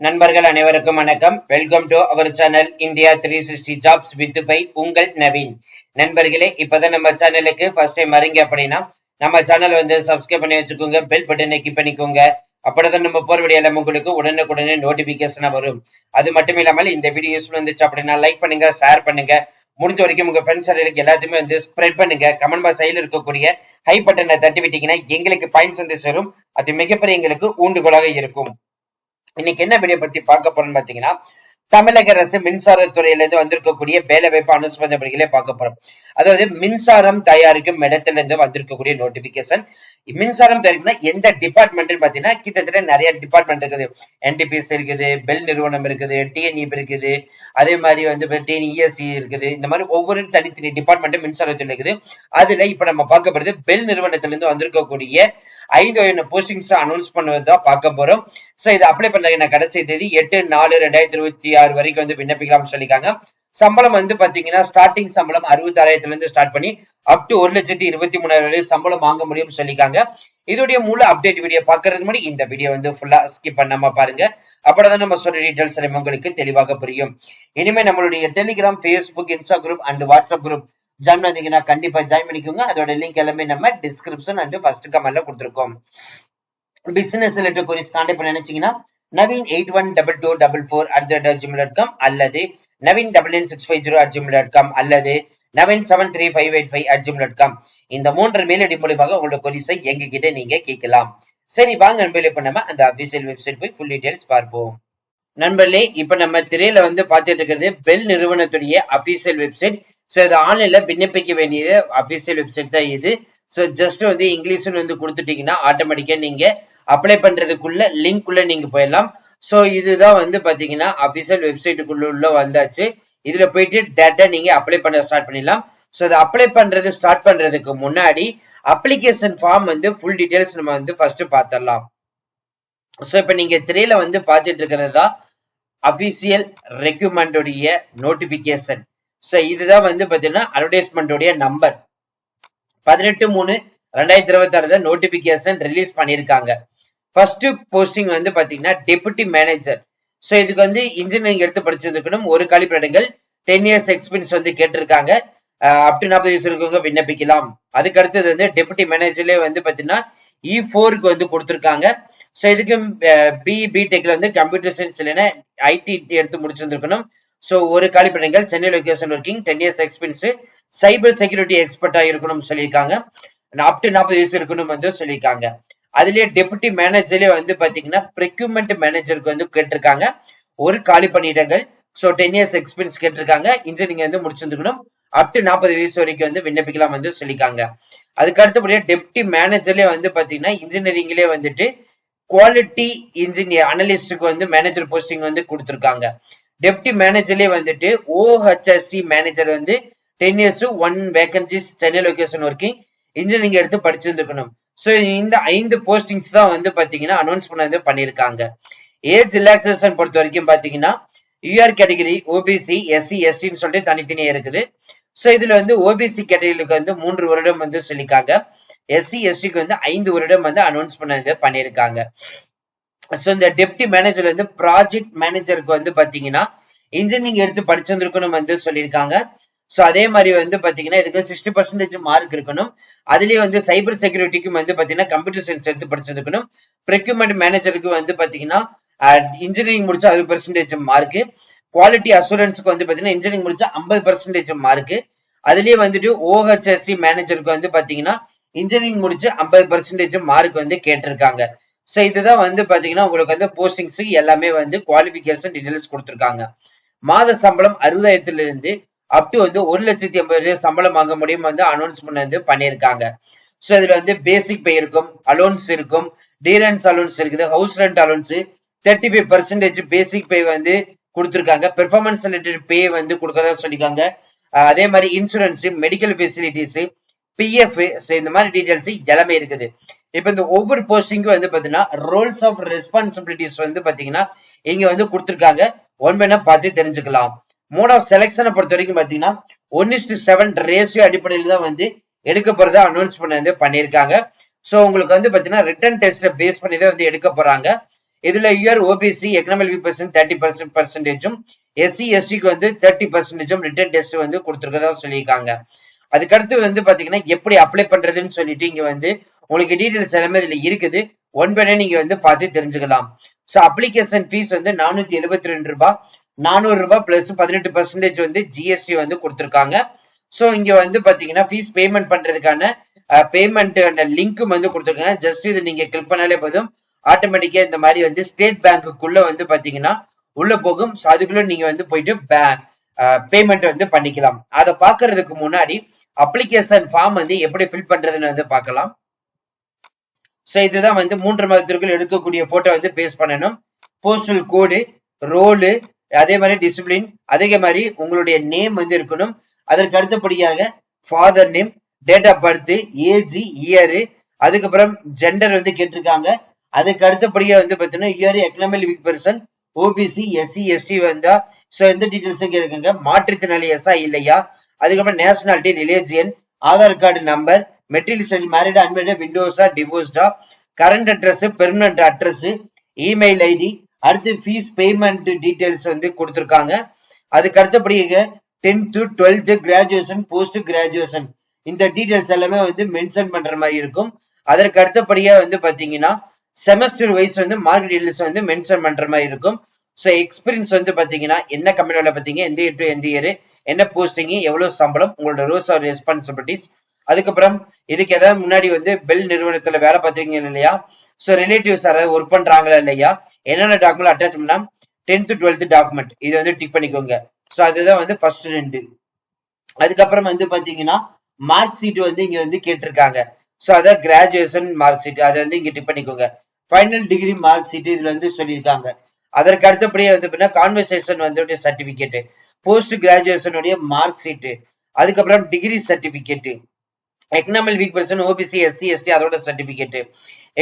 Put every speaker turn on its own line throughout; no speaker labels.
நண்பர்கள் அனைவருக்கும் வணக்கம். Welcome to our channel India 360 jobs with by உங்கள் நவீன். நண்பர்களே, இப்பதான் நம்ம சேனலுக்கு ஃபர்ஸ்ட் டைம் வரீங்க அப்படின்னா நம்ம சேனல் வந்து சப்ஸ்கிரைப் பண்ணி வச்சுக்கோங்க, பெல் பட்டனை கிளிக் பண்ணிக்கோங்க. அப்படிதான் நம்ம போற வீடியோ எல்லாம் உங்களுக்கு உடனுக்குடனே நோட்டிபிகேஷனா வரும். அது மட்டும் இல்லாமல் இந்த வீடியோ யூஸ்ஃபுல் இருந்துச்சு அப்படின்னா லைக் பண்ணுங்க, ஷேர் பண்ணுங்க, முடிஞ்ச வரைக்கும் உங்க ஃப்ரெண்ட்ஸ் சர்க்கிளுக்கு எல்லாத்தையுமே வந்து ஸ்ப்ரெட் பண்ணுங்க. கமெண்ட் பாக்ஸ் சைடில் இருக்கக்கூடிய ஹை பட்டனை தட்டி விட்டீங்கன்னா எங்களுக்கு பாயிண்ட்ஸ் வந்து சேரும். அது மிகப்பெரிய எங்களுக்கு ஊண்டுகோலாக இருக்கும். இன்னைக்கு என்ன வீடியோ பத்தி பார்க்க போறோம்னு பாத்தீங்கன்னா, தமிழக அரசு மின்சாரத்துறையில இருந்து வந்திருக்கக்கூடிய வேலை வாய்ப்பு அனௌன்ஸ்மெண்ட் படிகளே பார்க்க போறோம். அதாவது மின்சாரம் தயாரிக்கும் இடத்துல இருந்து வந்திருக்கக்கூடிய நோட்டிபிகேஷன். மின்சாரம் தயாரிக்கும்னா எந்த டிபார்ட்மெண்ட் பாத்தீங்கன்னா கிட்டத்தட்ட நிறைய டிபார்ட்மெண்ட் இருக்குது. என்டிபிஎஸ் இருக்குது, பெல் நிறுவனம் இருக்குது, டிஎன்இபி இருக்குது, அதே மாதிரி வந்து டிஎன்இஎஸ்சி இருக்குது. இந்த மாதிரி ஒவ்வொரு தனித்தனி டிபார்ட்மெண்ட் மின்சாரத்தில் இருக்குது. அதுல இப்ப நம்ம பார்க்க போறது பெல் நிறுவனத்துல இருந்து வந்திருக்கக்கூடிய 5 போஸ்டிங்ஸ் அனௌன்ஸ் பண்ணுவதுதான் பார்க்க போறோம். சோ இதை அப்ளை பண்ற கடைசி தேதி 8/4/2026 வரைக்கும் வந்து விண்ணப்பிக்கலாம் சொல்லிருக்காங்க. சம்பளம் வந்து பாத்தீங்கன்னா ஸ்டார்டிங் சம்பளம் 66,000 இருந்து ஸ்டார்ட் பண்ணி அப் டு 1,23,000 வரை சம்பளம் வாங்க முடியும் சொல்லிருக்காங்க. இதோடைய முழு அப்டேட் வீடியோ பாக்குறதுக்கு முன்னாடி இந்த வீடியோ வந்து ஃபுல்லா ஸ்கிப் பண்ணாம பாருங்க. அப்பதான் நம்ம சொல்ற டீடைல்ஸ் எல்லாம் உங்களுக்கு தெளிவாக புரியும். இனிமே நம்மளுடைய Telegram, Facebook, Instagram and WhatsApp group join பண்ணீங்கன்னா கண்டிப்பா ஜாயின் பண்ணிக்கோங்க. அதோட லிங்க் எல்லாமே நம்ம டிஸ்கிரிப்ஷன் அண்ட் ஃபர்ஸ்ட் கமெண்ட்ல கொடுத்துருக்கோம். பிசினஸ் ரிலேட்டட் கொரிஸ் கான்டாக்ட் பண்ண நினைச்சீங்கன்னா naveen812244@gmail.com அல்லது naveen99650@gmail.com அல்லது naveen735885@gmail.com இந்த 3 மெயில் ஐடி மூலமாக உங்களோட கொரிஸை எங்க கிட்ட நீங்க கேட்கலாம். சரி, வாங்க நண்பர்களே, இப்ப நம்ம அந்த அபிஷியல் வெப்சைட் போய் ஃபுல் டீடைல்ஸ் பார்ப்போம். நண்பர்களே, இப்ப நம்ம திரையில வந்து பார்த்துட்டு இருக்கிறது பெல் நிறுவனத்துடைய அபிஷியல் வெப்சைட். சோ இது ஆன்லைன்ல விண்ணப்பிக்க வேண்டிய அபிஷியல் வெப்சைட் தான் இது. சோ ஜஸ்ட் வந்து இங்கிலீஷ்ல வந்து கொடுத்துட்டீங்கன்னா ஆட்டோமேட்டிக்கா நீங்க அப்ளை பண்றதுக்குள்ள லிங்க் உள்ள நீங்க போயிடலாம். சோ இதுதான் வந்து பாத்தீங்கன்னா அபிஷியல் வெப்சைட்டுக்குள்ள உள்ள வந்தாச்சு. இதுல போயிட்டு டேட்டா நீங்க அப்ளை பண்ண ஸ்டார்ட் பண்ணிடலாம். சோ இதை அப்ளை பண்றது ஸ்டார்ட் பண்றதுக்கு முன்னாடி அப்ளிகேஷன் ஃபார்ம் வந்து ஃபுல் டீடைல்ஸ் நம்ம வந்து ஃபர்ஸ்ட் பாத்திரலாம். சோ இப்ப நீங்க திரையில வந்து பாத்துட்டு இருக்கிறது தான் அபிஷியல் ரெக்யூமெண்ட் உடைய நோட்டிபிகேஷன். சோ இதுதான் வந்து பாத்தீங்கன்னா அட்வர்டைஸ்மெண்ட் உடைய நம்பர் 18/3/2026 நோட்டிபிகேஷன் ரிலீஸ் பண்ணிருக்காங்க. ஃபர்ஸ்ட் போஸ்டிங் வந்து பாத்தீங்கன்னா டெபுட்டி மேனேஜர். சோ இதுக்கு வந்து இன்ஜினியரிங் எடுத்து படிச்சிருக்கணும். ஒரு காலிப்படங்கள் 10 years எக்ஸ்பீரியன்ஸ் வந்து கேட்டிருக்காங்க. அப் டு 40 வயசு இருக்கவங்க விண்ணப்பிக்கலாம். அதுக்கு அடுத்தது வந்து டெபுட்டி மேனேஜர்லயே வந்து பாத்தீங்கன்னா E4க்கு வந்து கொடுத்திருக்காங்க. சோ இதுக்கு பிடெக்ல வந்து கம்ப்யூட்டர் சயின்ஸ் இல்லைன்னா ஐடி எடுத்து முடிச்சிருந்திருக்கணும். சோ ஒரு காலிப்படங்கள் Chennai location working 10 years experience, cyber security எக்ஸ்பர்ட்டா இருக்கணும் சொல்லியிருக்காங்க. அப் டு 40 வயசு இருக்கணும் வந்து சொல்லியிருக்காங்க. அதுலயே டெபுட்டி மேனேஜர்லயே வந்து பாத்தீங்கன்னா ப்ரொக்யூர்மெண்ட் மேனேஜருக்கு வந்து கேட்டிருக்காங்க. ஒரு காலி பணியிடங்கள். சோ 10 years எக்ஸ்பீரியன்ஸ் கேட்டிருக்காங்க. இன்ஜினியரிங் வந்து முடிச்சிருக்கணும். அப் டு 40 வயசு வரைக்கும் வந்து விண்ணப்பிக்கலாம் வந்து சொல்லியிருக்காங்க. அதுக்கு அடுத்தபடியா டெப்டி மேனேஜர்லயே வந்து பாத்தீங்கன்னா இன்ஜினியரிங்லயே வந்துட்டு குவாலிட்டி இன்ஜினியர் அனலிஸ்டுக்கு வந்து மேனேஜர் போஸ்டிங் வந்து கொடுத்திருக்காங்க. டெப்டி மேனேஜர்லயே வந்துட்டு OHSC மேனேஜர் வந்து 10 years 1 vacancies Chennai location working engineering எடுத்து படிச்சிருந்துக்கணும். சோ இந்த 5 போஸ்டிங்ஸ் தான் வந்து பாத்தீங்கன்னா அனௌன்ஸ் பண்ணது பண்ணிருக்காங்க. ஏஜ் ரிலாக்சேஷன் பொறுத்த வரைக்கும் பாத்தீங்கன்னா யூஆர் கேட்டகரி, ஓபிசி, எஸ்சி, எஸ்டின்னு சொல்லிட்டு தனித்தனியா இருக்குது. சோ இதுல வந்து ஓபிசி கேட்டகரிக்கு வந்து 3 வருடம் வந்து சொல்லிருக்காங்க. எஸ்சி, எஸ்டிக்கு வந்து 5 வருடம் வந்து அனௌன்ஸ் பண்ணது பண்ணிருக்காங்க. சோ இந்த டெப்டி மேனேஜர் வந்து ப்ராஜெக்ட் மேனேஜருக்கு வந்து பாத்தீங்கன்னா இன்ஜினியரிங் எடுத்து படிச்சிருக்கணும் வந்து சொல்லியிருக்காங்க. சோ அதே மாதிரி வந்து பாத்தீங்கன்னா இதுக்கு 60% மார்க் இருக்கணும். அதுலயே வந்து சைபர் செக்யூரிட்டிக்கும் வந்து பாத்தீங்கன்னா கம்ப்யூட்டர் சயின்ஸ் எடுத்து படிச்சிருக்கணும். ப்ரொக்யூர்மெண்ட் மேனேஜருக்கு வந்து பாத்தீங்கன்னா இன்ஜினியரிங் முடிச்சா 60% மார்க். குவாலிட்டி அசூரன்ஸ்க்கு வந்து பாத்தீங்கன்னா இன்ஜினியரிங் முடிச்சா 50% மார்க். அதுலயே வந்துட்டு OHSC மேனேஜருக்கு வந்து பாத்தீங்கன்னா இன்ஜினியரிங் முடிச்சு 50% மார்க் வந்து கேட்டிருக்காங்க. சோ இதுதான் வந்து பாத்தீங்கன்னா உங்களுக்கு வந்து போஸ்டிங்ஸ் எல்லாமே வந்து குவாலிபிகேஷன் டீடைல்ஸ் கொடுத்திருக்காங்க. மாத சம்பளம் 60,000 இருந்து அப் டு வந்து 1,80,000 சம்பளம் வாங்க முடியும் வந்து அனௌன்ஸ் பண்ணது பண்ணிருக்காங்க. சோ இதுல வந்து பேசிக் பே இருக்கும், அலோன்ஸ் இருக்கும், டீரன்ஸ் அலோன்ஸ் இருக்குது, ஹவுஸ் ரெண்ட் அலோன்ஸ் 35% பேசிக் பே வந்து கொடுத்திருக்காங்க. பெர்ஃபார்மன்ஸ் ரிலேட்டட் பே வந்து கொடுக்கறதா சொல்லிருக்காங்க. அதே மாதிரி இன்சூரன்ஸ், மெடிக்கல் ஃபெசிலிட்டிஸ், PF, இந்த மாதிரி டீடைல்ஸ் எல்லாமே இருக்குது. இப்ப இந்த ஒவ்வொரு போஸ்டிங்கும் வந்து பாத்தீங்கன்னா ரோல்ஸ் ஆஃப் ரெஸ்பான்சிபிலிட்டிஸ் வந்து பாத்தீங்கன்னா இங்க வந்து கொடுத்திருக்காங்க. ஒன் பை ஒன் பார்த்து தெரிஞ்சுக்கலாம். மோட் ஆஃப் செலக்ஷனை பொறுத்த வரைக்கும் பாத்தீங்கன்னா 1:7 ரேஷியோ அடிப்படையில் தான் வந்து எடுக்க போறதா அனௌன்ஸ் பண்ணது பண்ணிருக்காங்க. சோ உங்களுக்கு வந்து பாத்தீங்கன்னா ரிட்டன் டெஸ்ட் பேஸ் பண்ணி தான் வந்து எடுக்க போறாங்க. இதுல UR OBC economic weak person 30% SC எஸ்டிக்கு வந்து 30% ரிட்டன் டெஸ்ட் வந்து கொடுத்துருக்கதா சொல்லியிருக்காங்க. அதுக்கடுத்து வந்து பாத்தீங்கன்னா எப்படி அப்ளை பண்றதுன்னு சொல்லிட்டு இங்க வந்து உங்களுக்கு டீடைல்ஸ் எல்லாமே இதுல இருக்குது. ஒன் பை நீங்க வந்து பார்த்து தெரிஞ்சுக்கலாம். ஸோ அப்ளிகேஷன் ஃபீஸ் வந்து 472 ரூபாய், 400 ரூபாய் பிளஸ் 18% வந்து ஜிஎஸ்டி வந்து கொடுத்துருக்காங்க. ஸோ இங்க வந்து பாத்தீங்கன்னா ஃபீஸ் பேமெண்ட் பண்றதுக்கான பேமெண்ட் லிங்க் வந்து கொடுத்துருக்காங்க. ஜஸ்ட் இது நீங்க கிளிக் பண்ணாலே போதும், ஆட்டோமேட்டிக்கா இந்த மாதிரி வந்து ஸ்டேட் பேங்க்குள்ள வந்து பாத்தீங்கன்னா உள்ள போகும். ஸோ அதுக்குள்ள நீங்க வந்து போயிட்டு பேமெண்ட் வந்து பண்ணிக்கலாம். அதை பாக்குறதுக்கு முன்னாடி அப்ளிகேஷன் ஃபார்ம் வந்து எப்படி ஃபில் பண்றதுன்னு வந்து பார்க்கலாம். ஸோ இதுதான் வந்து 3 மாதத்திற்குள் எடுக்கக்கூடிய போட்டோ வந்து பேஸ்ட் பண்ணணும். போஸ்டல் கோடு, ரோலு, அதே மாதிரி டிசிப்ளின், அதே மாதிரி உங்களுடைய நேம் வந்து இருக்கணும். அதற்கு அடுத்தபடியாக father name, date of birth, age, year, அதுக்கப்புறம் ஜெண்டர் வந்து கேட்டிருக்காங்க. அதுக்கு அடுத்தபடியா வந்து பாத்தீங்கன்னா UR economic weak person, OBC, SC ST வந்தா ஸோ எந்த டீடைல்ஸும் கேட்குங்க. மாற்றுத்திறனாளி எஸ்ஸா இல்லையா, அதுக்கப்புறம் nationality, religion, Aadhaar card number, marital married, unmarried, விண்டோஸா, டிவோர்ஸ்டா, current address, permanent address, email ID, அடுத்து ஃபீஸ் பேமெண்ட் டீடைல்ஸ் வந்து கொடுத்துருக்காங்க. அதுக்கு அடுத்தபடியாக 10th 12th graduation, post graduation இந்த டீடைல்ஸ் எல்லாமே வந்து மென்ஷன் பண்ற மாதிரி இருக்கும். அதற்கு அடுத்தபடியா வந்து பாத்தீங்கன்னா செமஸ்டர் வைஸ் வந்து மார்க் டீடைல்ஸ் வந்து மென்ஷன் பண்ற மாதிரி இருக்கும். ஸோ எக்ஸ்பீரியன்ஸ் வந்து பாத்தீங்கன்னா என்ன கம்பெனியோட பாத்தீங்க, எந்த இயர் டு எந்த இயர், என்ன போஸ்டிங், எவ்வளவு சம்பளம், உங்களோட ரோல்ஸ் ஆர் ரெஸ்பான்சிபிலிட்டிஸ், அதுக்கப்புறம் இதுக்கு ஏதாவது முன்னாடி வந்து பெல் நிறுவனத்துல வேலை பார்த்திருக்கீங்க இல்லையா, ஸோ ரிலேட்டிவ்ஸ் யாராவது ஒர்க் பண்றாங்களா இல்லையா, என்னென்ன டாக்குமெண்ட் அட்டாச் பண்ணா 10th 12th டாக்குமெண்ட் இது வந்து டிக் பண்ணிக்கோங்க. ஸோ அதுதான் வந்து ஃபர்ஸ்ட் 2. அதுக்கப்புறம் வந்து பாத்தீங்கன்னா மார்க் ஷீட் வந்து இங்க வந்து கேட்டிருக்காங்க. ஸோ அதான் கிராஜுவேஷன் மார்க் ஷீட், அதை வந்து இங்க டிக் பண்ணிக்கோங்க. ஃபைனல் டிகிரி மார்க் ஷீட் இதுல வந்து சொல்லியிருக்காங்க. அதற்கு அடுத்தபடியே வந்து கான்வர்சேஷன் வந்து சர்டிபிகேட், போஸ்ட் கிராஜுவேஷனுடைய மார்க் ஷீட், அதுக்கப்புறம் degree certificate, economic weak person, OBC, SC ST அதோட certificate,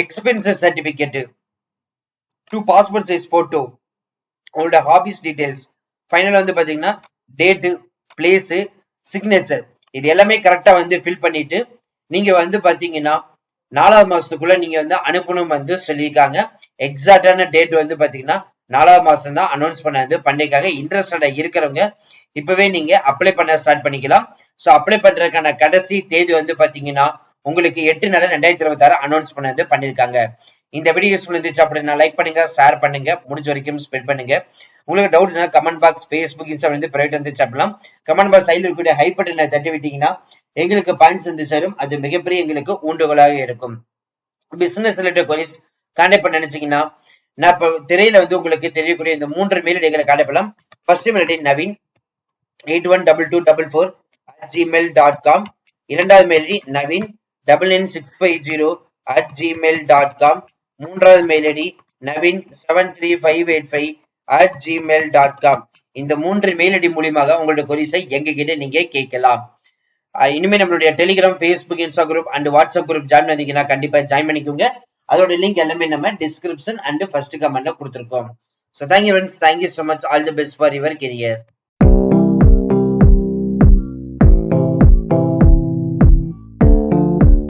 expenses certificate, 2 passport size photo, உங்களோட ஹாபிஸ் டீடைல்ஸ், ஃபைனல் வந்து பாத்தீங்கன்னா டேட், பிளேஸ், சிக்னேச்சர் இது எல்லாமே கரெக்டா வந்து ஃபில் பண்ணிட்டு நீங்க வந்து பாத்தீங்கன்னா 4வது மாசத்துக்குள்ள நீங்க வந்து அனுப்பணும் வந்து சொல்லியிருக்காங்க. எக்ஸாக்டான டேட் வந்து பாத்தீங்கன்னா 4வது மாசம் தான் அனௌன்ஸ் பண்ணது பண்ணிருக்காங்க. இன்ட்ரெஸ்டடா இருக்கிறவங்க இப்பவே நீங்க அப்ளை பண்ண ஸ்டார்ட் பண்ணிக்கலாம். ஸோ அப்ளை பண்றதுக்கான கடைசி தேதி வந்து பாத்தீங்கன்னா உங்களுக்கு 8/4/2026 அனௌன்ஸ் பண்ணது பண்ணிருக்காங்க. இந்த வீடியோ யூஸ்ஃபுல் இருந்துச்சு அப்படின்னா லைக் பண்ணுங்க, ஷேர் பண்ணுங்க, முடிஞ்ச வரைக்கும் ஸ்ப்ரெட் பண்ணுங்க. உங்களுக்கு டவுட்ஸ்னா கமெண்ட் பாக்ஸ், ஃபேஸ்புக், இன்ஸ்டா வந்து பிரைவேட் இருந்துச்சு அப்படின்னா கமெண்ட் பாக்ஸ் சைடில் இருக்கக்கூடிய ஹை பட்டனை தட்டி விட்டீங்கன்னா எங்களுக்கு பாயிண்ட்ஸ் வந்து சேரும். அது மிகப்பெரிய எங்களுக்கு ஊண்டுகோலாக இருக்கும். பிசினஸ் ரிலேட்டட் குவரிஸ் கான்டாக்ட் பண்ண நினைச்சீங்கன்னா நான் இப்ப திரையில வந்து உங்களுக்கு தெரியக்கூடிய இந்த 3 மெயில் ஐடிகளை கான்டாக்ட் பண்ணலாம். First mail ID Naveen 812244@gmail.com, இரண்டாவது மெயில் ஐடி நவீன் 99650@gmail.com, மூன்றாவது மெயில் ஐடி நவீன் 73585@gmail.com. இந்த 3 மெயில் ஐடி மூலியமாக உங்களோட கொரிஸை எங்க கிட்ட நீங்க கேட்கலாம். இனிமே நம்மளுடைய Telegram, Facebook, Insta group and WhatsApp group join பண்ணீங்கன்னா கண்டிப்பா ஜாயின் பண்ணிக்கோங்க. அதோட லிங்க் எல்லாமே நம்ம டிஸ்கிரிப்ஷன் அண்ட் ஃபர்ஸ்ட் கமெண்ட்ல கொடுத்துருக்கோம். So thank you friends, thank you so much, all the best for your career.